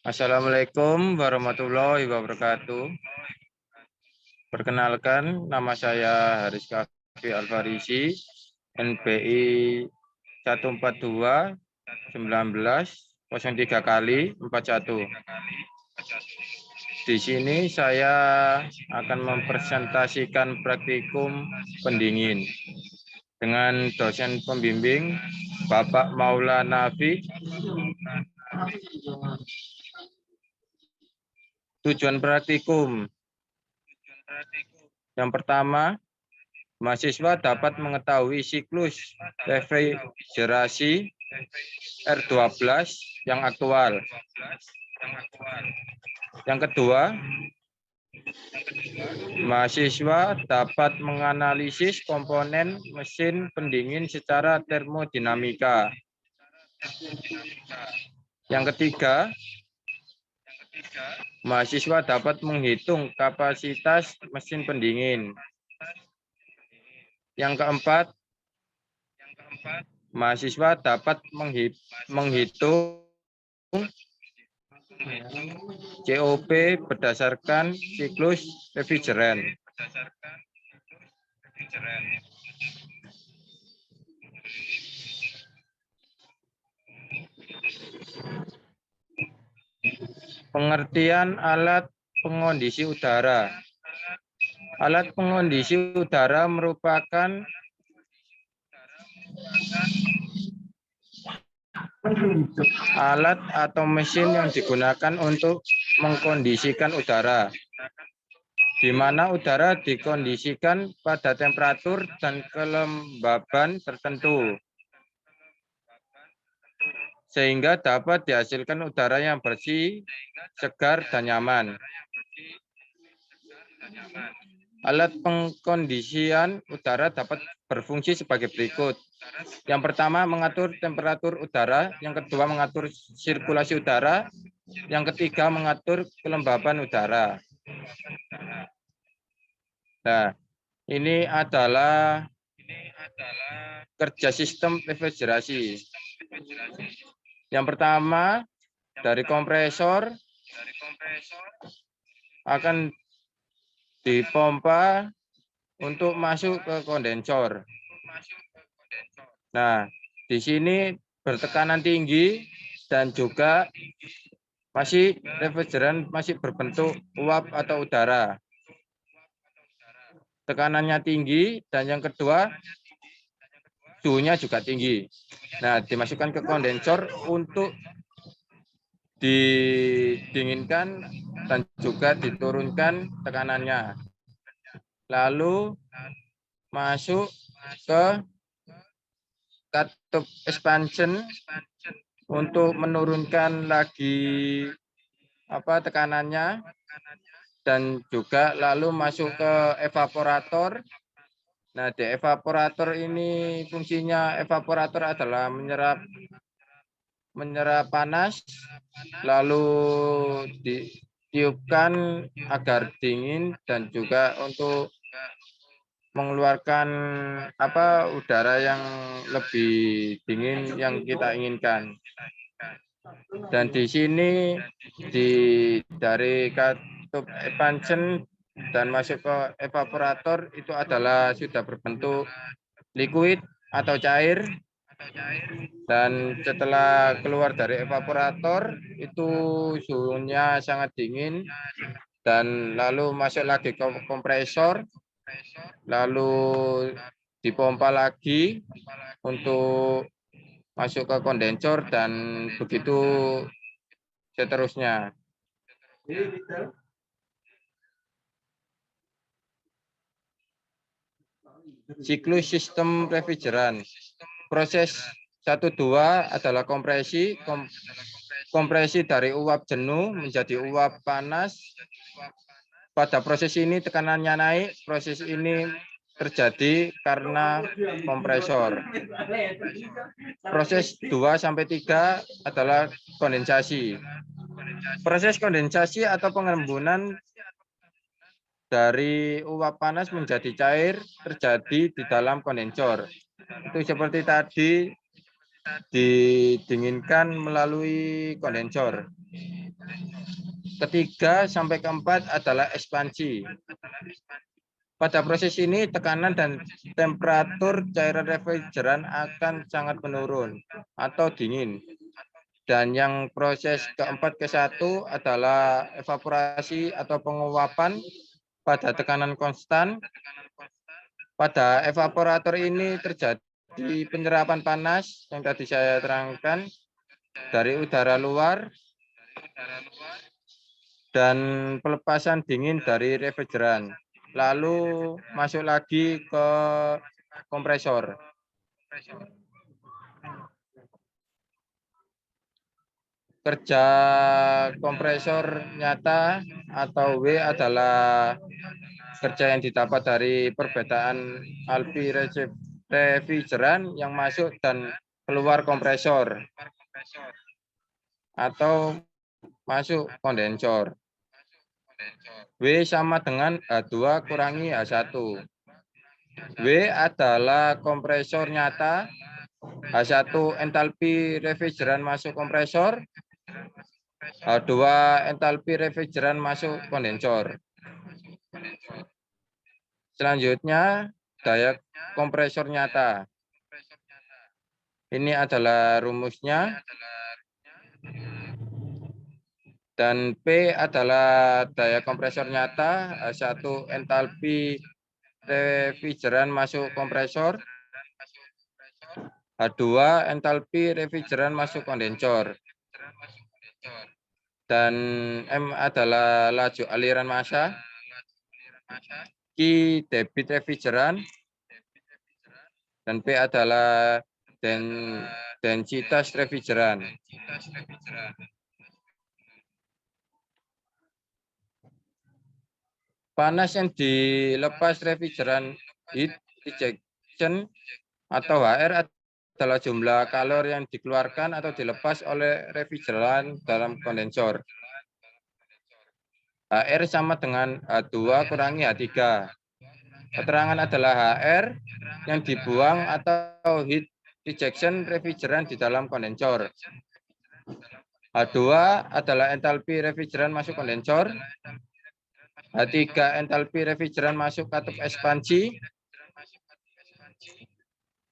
Assalamualaikum warahmatullahi wabarakatuh. Perkenalkan, nama saya Haris Kafi Alfarisi, NPI 142 19 03 kali 41. Di sini saya akan mempresentasikan praktikum pendingin dengan dosen pembimbing Bapak Maulana Nafi. Tujuan praktikum yang pertama, mahasiswa dapat mengetahui siklus refrigerasi R12 yang aktual. Yang kedua, mahasiswa dapat menganalisis komponen mesin pendingin secara termodinamika. Yang ketiga, mahasiswa dapat menghitung kapasitas mesin pendingin. Yang keempat, mahasiswa dapat menghitung COP berdasarkan siklus refrigeran. Pengertian alat pengondisi udara. Alat pengondisi udara merupakan alat atau mesin yang digunakan untuk mengkondisikan udara, di mana udara dikondisikan pada temperatur dan kelembaban tertentu, sehingga dapat dihasilkan udara yang bersih, segar, dan nyaman. Alat pengkondisian udara dapat berfungsi sebagai berikut. Yang pertama, mengatur temperatur udara. Yang kedua, mengatur sirkulasi udara. Yang ketiga, mengatur kelembaban udara. Nah, ini adalah kerja sistem refrigerasi. Yang pertama, dari kompresor akan dipompa untuk masuk ke kondensor. Nah, di sini bertekanan tinggi dan juga refrigeran masih berbentuk uap atau udara. Tekanannya tinggi dan yang kedua suhunya juga tinggi. Nah, dimasukkan ke kondensor untuk didinginkan dan juga diturunkan tekanannya. Lalu masuk ke katup expansion untuk menurunkan lagi tekanannya dan juga lalu masuk ke evaporator. Nah, di evaporator ini fungsinya evaporator adalah menyerap panas lalu ditiupkan agar dingin dan juga untuk mengeluarkan udara yang lebih dingin yang kita inginkan. Dan di sini dari katup expansion dan masuk ke evaporator itu adalah sudah berbentuk liquid atau cair. Dan setelah keluar dari evaporator itu suhunya sangat dingin dan lalu masuk lagi ke kompresor, lalu dipompa lagi untuk masuk ke kondensor dan begitu seterusnya. Siklus sistem refrigeran. Proses 1-2 adalah kompresi. Kompresi dari uap jenuh menjadi uap panas. Pada proses ini tekanannya naik. Proses ini terjadi karena kompresor. Proses 2-3 adalah kondensasi. Proses kondensasi atau pengembunan dari uap panas menjadi cair terjadi di dalam kondensor. Itu seperti tadi didinginkan melalui kondensor. Ketiga sampai keempat adalah ekspansi. Pada proses ini tekanan dan temperatur cairan refrigeran akan sangat menurun atau dingin. Dan yang proses keempat ke satu adalah evaporasi atau penguapan pada tekanan konstan. Pada evaporator ini terjadi penyerapan panas yang tadi saya terangkan dari udara luar dan pelepasan dingin dari refrigeran. Lalu masuk lagi ke kompresor. Kerja kompresor nyata atau W adalah kerja yang didapat dari perbedaan alfi refrigeran yang masuk dan keluar kompresor atau masuk kondensor. W sama dengan H2 kurangi H1. W adalah kompresor nyata, H1 entalpi refrigeran masuk kompresor, H2 entalpi refrigeran masuk kondensor. Selanjutnya, daya kompresor nyata. Ini adalah rumusnya. Dan P adalah daya kompresor nyata, H1 entalpi refrigeran masuk kompresor, H2 entalpi refrigeran masuk kondensor. Dan M adalah laju aliran massa, Q debit refrigeran, dan P adalah densitas refrigeran. Panas yang dilepas refrigeran heat rejection atau HR adalah jumlah kalor yang dikeluarkan atau dilepas oleh refrigeran dalam kondensor. HR sama dengan H2 kurangi H3. Keterangan adalah HR yang dibuang atau heat rejection refrigeran di dalam kondensor. H2 adalah entalpi refrigeran masuk kondensor. H3 entalpi refrigeran masuk katup ekspansi.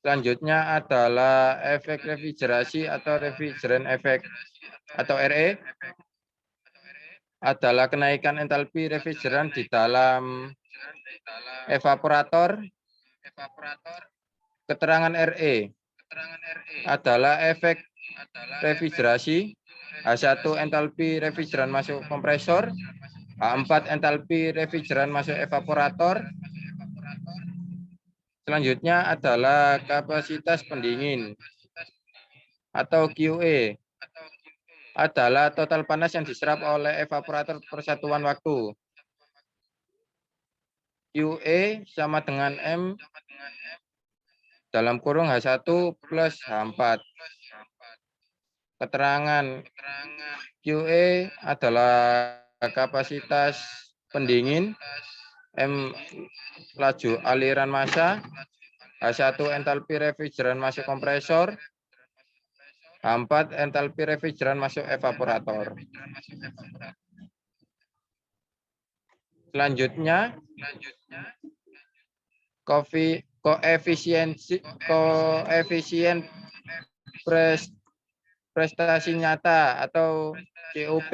Selanjutnya adalah efek refrigerasi atau refrigerant efek atau RE. Adalah kenaikan entalpi refrigeran di dalam evaporator. Keterangan RE adalah efek refrigerasi. H1 entalpi refrigeran masuk kompresor. H4 entalpi refrigeran masuk evaporator. Selanjutnya adalah kapasitas pendingin atau QE. Adalah total panas yang diserap oleh evaporator per satuan waktu. QE sama dengan M dalam kurung H1 plus H4. Keterangan QE adalah kapasitas pendingin, M laju aliran massa, H1 entalpi refrigeran masuk kompresor, H4 entalpi refrigeran masuk evaporator. Selanjutnya, koefisien prestasi nyata atau COP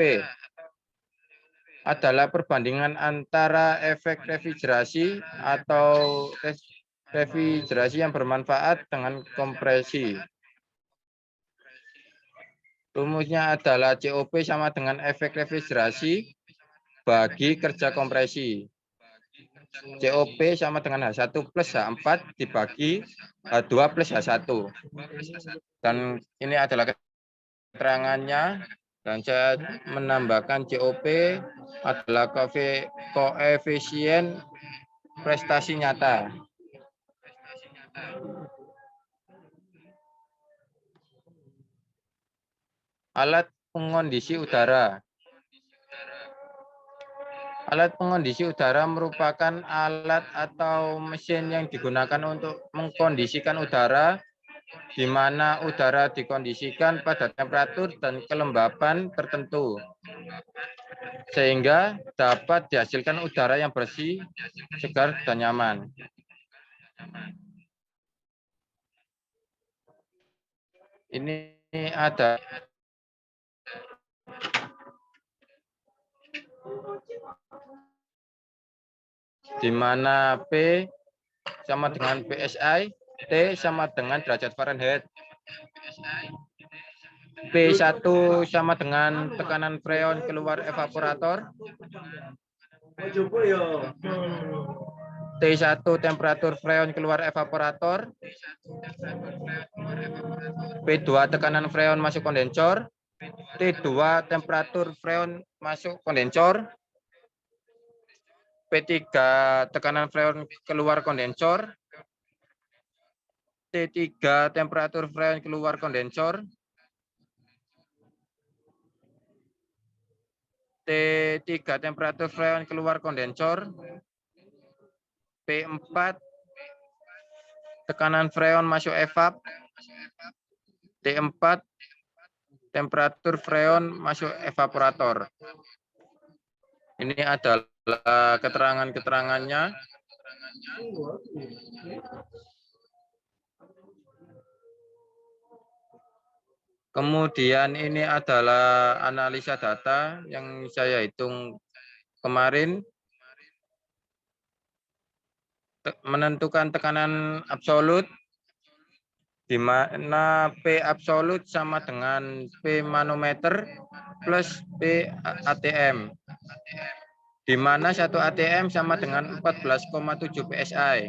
adalah perbandingan antara efek refrigerasi atau refrigerasi yang bermanfaat dengan kompresi. Rumusnya adalah COP sama dengan efek refrigerasi bagi kerja kompresi. COP sama dengan H1 plus H4 dibagi H2 plus H1. Dan ini adalah keterangannya. Dan saya menambahkan COP adalah koefisien prestasi nyata. Alat pengondisi udara. Alat pengondisi udara merupakan alat atau mesin yang digunakan untuk mengkondisikan udara, di mana udara dikondisikan pada temperatur dan kelembapan tertentu. sehingga dapat dihasilkan udara yang bersih, segar, dan nyaman. Ini ada di mana P sama dengan PSI, T sama dengan derajat Fahrenheit. P1 sama dengan tekanan freon keluar evaporator. T1 temperatur freon keluar evaporator. P2 tekanan freon masuk kondensor. T2 temperatur freon masuk kondensor. P3 tekanan freon keluar kondensor. T3 temperatur freon keluar kondensor. T3 temperatur freon keluar kondensor. P4 tekanan freon masuk evap. T4 temperatur freon masuk evaporator. Ini adalah keterangan-keterangannya. Kemudian ini adalah analisa data yang saya hitung kemarin. Menentukan tekanan absolut, di mana P absolut sama dengan P manometer plus P ATM, di mana 1 ATM sama dengan 14,7 PSI.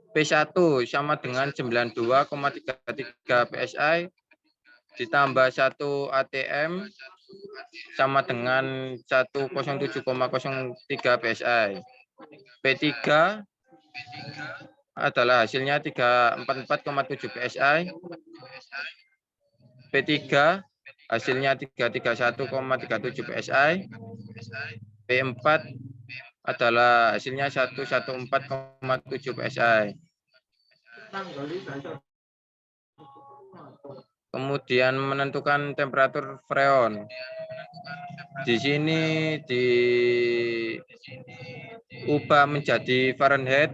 P1 sama dengan 92,33 PSI, ditambah 1 ATM sama dengan 107,03 PSI. P3 adalah hasilnya 344,7 PSI. P3 hasilnya 331,37 PSI. P4 adalah hasilnya 114,7 PSI. Kemudian menentukan temperatur freon. Di sini diubah menjadi Fahrenheit,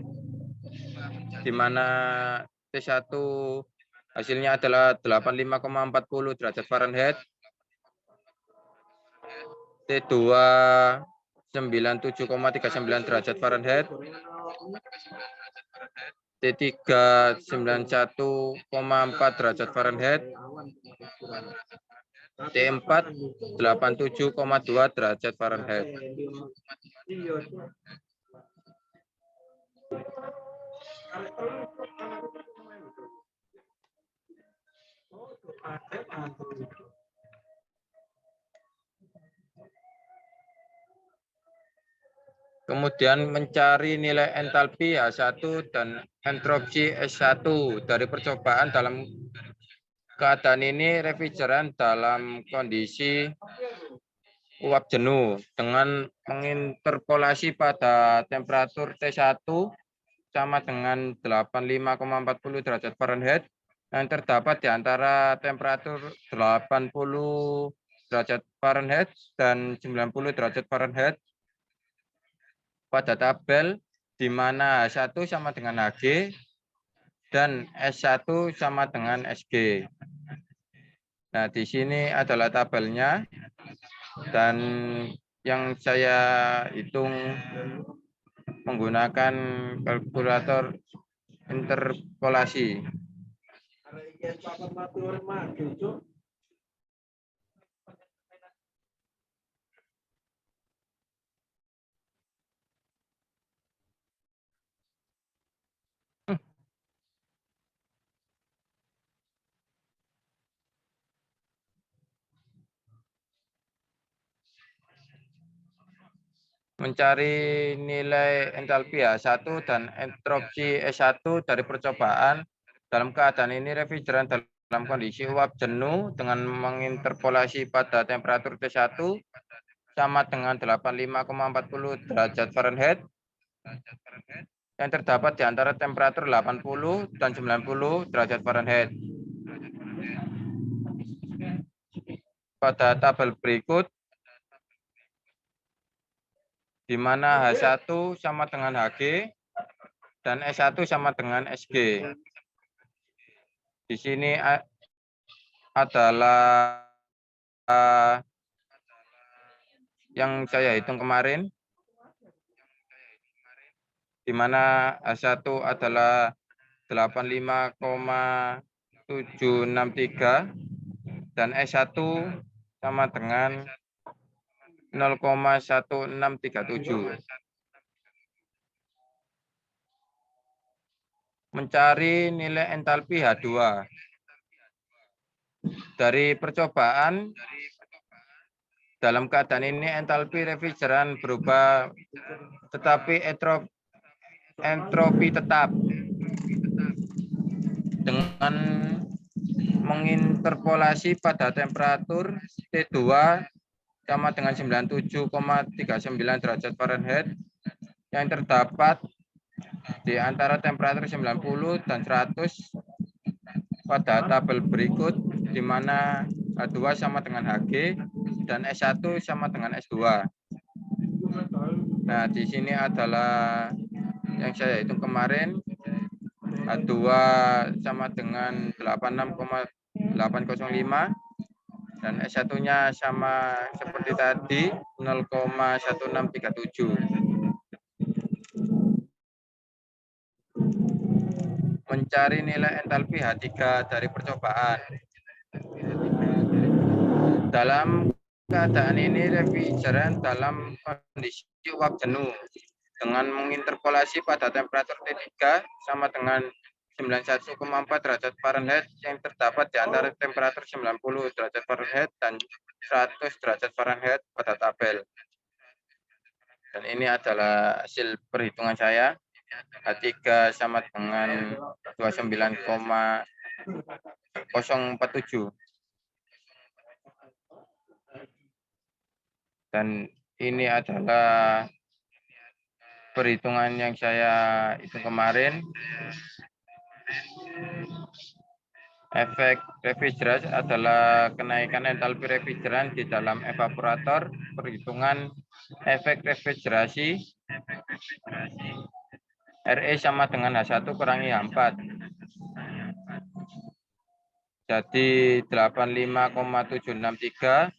di mana T1 hasilnya adalah 85,40 derajat Fahrenheit. T2 97,39 derajat Fahrenheit. T3 91,4 derajat Fahrenheit. T4 87,2 derajat Fahrenheit. Kemudian mencari nilai entalpi H1 dan entropsi S1 dari percobaan. Dalam keadaan ini refrigeran dalam kondisi uap jenuh dengan menginterpolasi pada temperatur T1 sama dengan 85,40 derajat Fahrenheit yang terdapat di antara temperatur 80 derajat Fahrenheit dan 90 derajat Fahrenheit pada tabel, di mana H1 sama dengan Hg dan S1 sama dengan Sg. Nah, di sini adalah tabelnya, dan yang saya hitung menggunakan kalkulator interpolasi. Mencari nilai entalpi H1 dan entropsi S1 dari percobaan. Dalam keadaan ini refrigeran dalam kondisi uap jenuh dengan menginterpolasi pada temperatur T1 sama dengan 85,40 derajat Fahrenheit yang terdapat di antara temperatur 80 dan 90 derajat Fahrenheit. pada tabel berikut, di mana H1 sama dengan HG dan S1 sama dengan SG. Di sini adalah yang saya hitung kemarin, di mana H1 adalah 85,763 dan S1 sama dengan 0,1637. Mencari nilai entalpi H2. Dari percobaan, dalam keadaan ini entalpi refrigeran berubah, tetapi entropi tetap. Dengan menginterpolasi pada temperatur T2 sama dengan 97,39 derajat Fahrenheit yang terdapat di antara temperatur 90 dan 100 pada tabel berikut, di mana H2 sama dengan HG dan S1 sama dengan S2. Nah, di sini adalah yang saya hitung kemarin. H2 sama dengan 86,805 dan S1-nya sama seperti tadi 0,1637. Mencari nilai entalpi H3 dari percobaan. Dalam keadaan ini refrigeran dalam kondisi uap jenuh dengan menginterpolasi pada temperatur T3 sama dengan 91,4 derajat Fahrenheit yang terdapat di antara temperatur 90 derajat Fahrenheit dan 100 derajat Fahrenheit pada tabel. Dan ini adalah hasil perhitungan saya. H3 sama dengan 29,047. Dan ini adalah perhitungan yang saya hitung kemarin. Efek refrigerasi adalah kenaikan entalpi refrigeran di dalam evaporator. Perhitungan efek refrigerasi RE sama dengan H1 kurangi H4. Jadi 85,763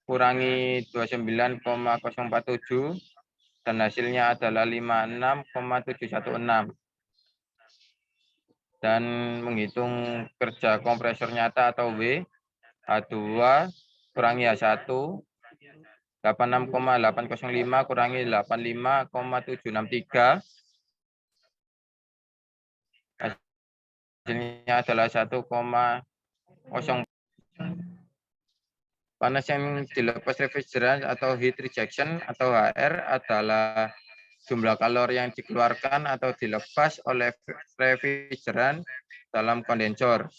kurangi 29,047 dan hasilnya adalah 56,716. Dan menghitung kerja kompresor nyata atau W, H2 kurangi H1, 86,805 kurangi 85,763. Hasilnya adalah 1,0. Panas yang dilepas refrigeran atau heat rejection atau HR adalah jumlah kalori yang dikeluarkan atau dilepas oleh refrigeran dalam kondensor.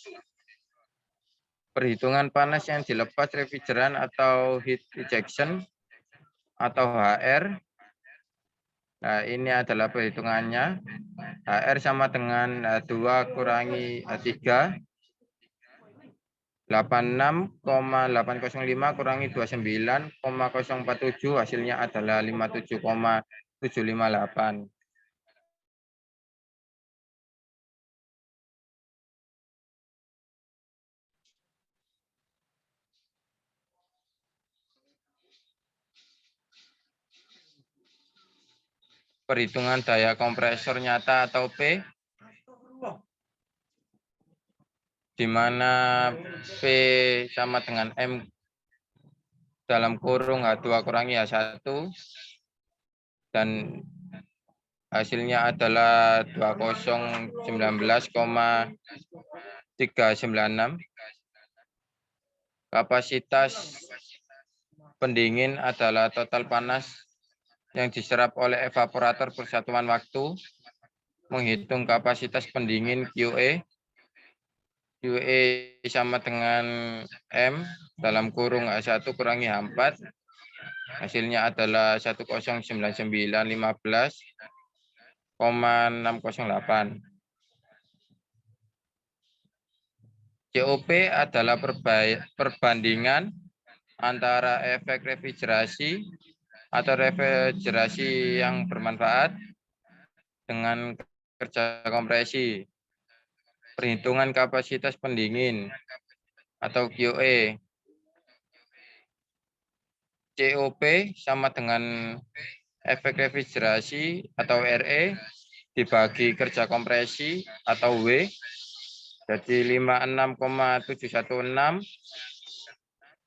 Perhitungan panas yang dilepas refrigeran atau heat rejection atau HR. Nah, ini adalah perhitungannya. HR sama dengan H2 kurangi H3. 86,805 kurangi 29,047, hasilnya adalah 57,758. Perhitungan daya kompresor nyata atau P, di mana P sama dengan M dalam kurung H2 kurangi H1 dan hasilnya adalah 2019,396. Kapasitas pendingin adalah total panas yang diserap oleh evaporator persatuan waktu. Menghitung kapasitas pendingin QE. QE sama dengan M dalam kurung H1 kurangi H4. Hasilnya adalah 109915,608. COP adalah perbandingan antara efek refrigerasi atau refrigerasi yang bermanfaat dengan kerja kompresi. Perhitungan kapasitas pendingin atau QE. COP sama dengan efek refrigerasi atau RE dibagi kerja kompresi atau W. Jadi 56,716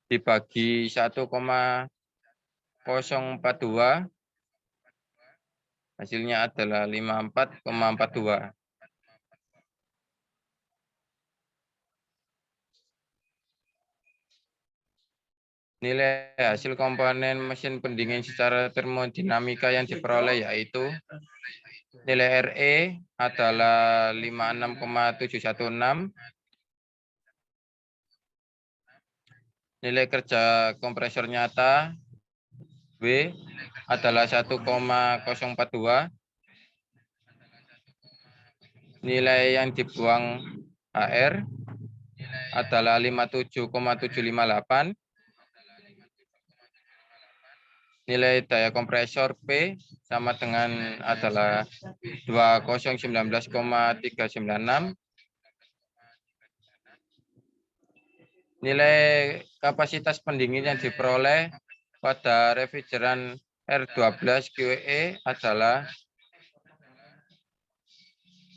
dibagi 1,042 hasilnya adalah 54,42. Nilai hasil komponen mesin pendingin secara termodinamika yang diperoleh yaitu nilai RE adalah 56,716, nilai kerja kompresor nyata W adalah 1,042, nilai yang dibuang HR adalah 57,758, nilai daya kompresor P sama dengan adalah 2019,396, nilai kapasitas pendingin yang diperoleh pada refrigeran R12 QE adalah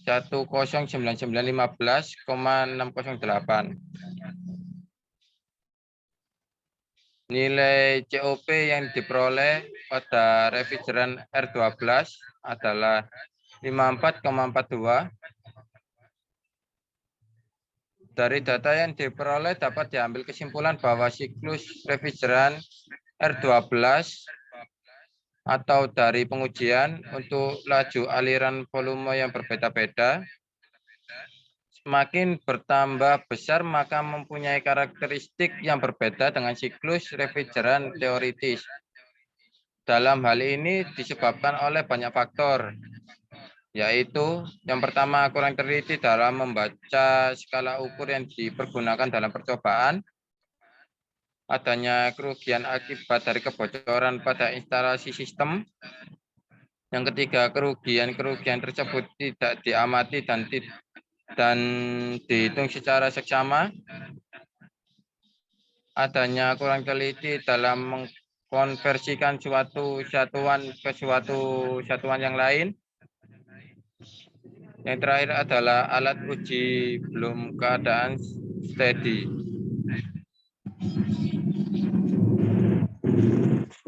109915,608. Nilai COP yang diperoleh pada refrigeran R12 adalah 54,42. Dari data yang diperoleh dapat diambil kesimpulan bahwa siklus refrigeran R12 atau dari pengujian untuk laju aliran volume yang berbeda-beda semakin bertambah besar maka mempunyai karakteristik yang berbeda dengan siklus refrigeran teoritis. Dalam hal ini disebabkan oleh banyak faktor, yaitu yang pertama kurang teliti dalam membaca skala ukur yang dipergunakan dalam percobaan, adanya kerugian akibat dari kebocoran pada instalasi sistem. Yang ketiga, kerugian tersebut tidak diamati dan dihitung secara seksama. Adanya kurang teliti dalam mengkonversikan suatu satuan ke suatu satuan yang lain. Yang terakhir adalah alat uji belum keadaan steady.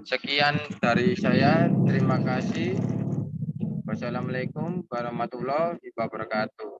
Sekian dari saya. Terima kasih. Wassalamualaikum warahmatullahi wabarakatuh.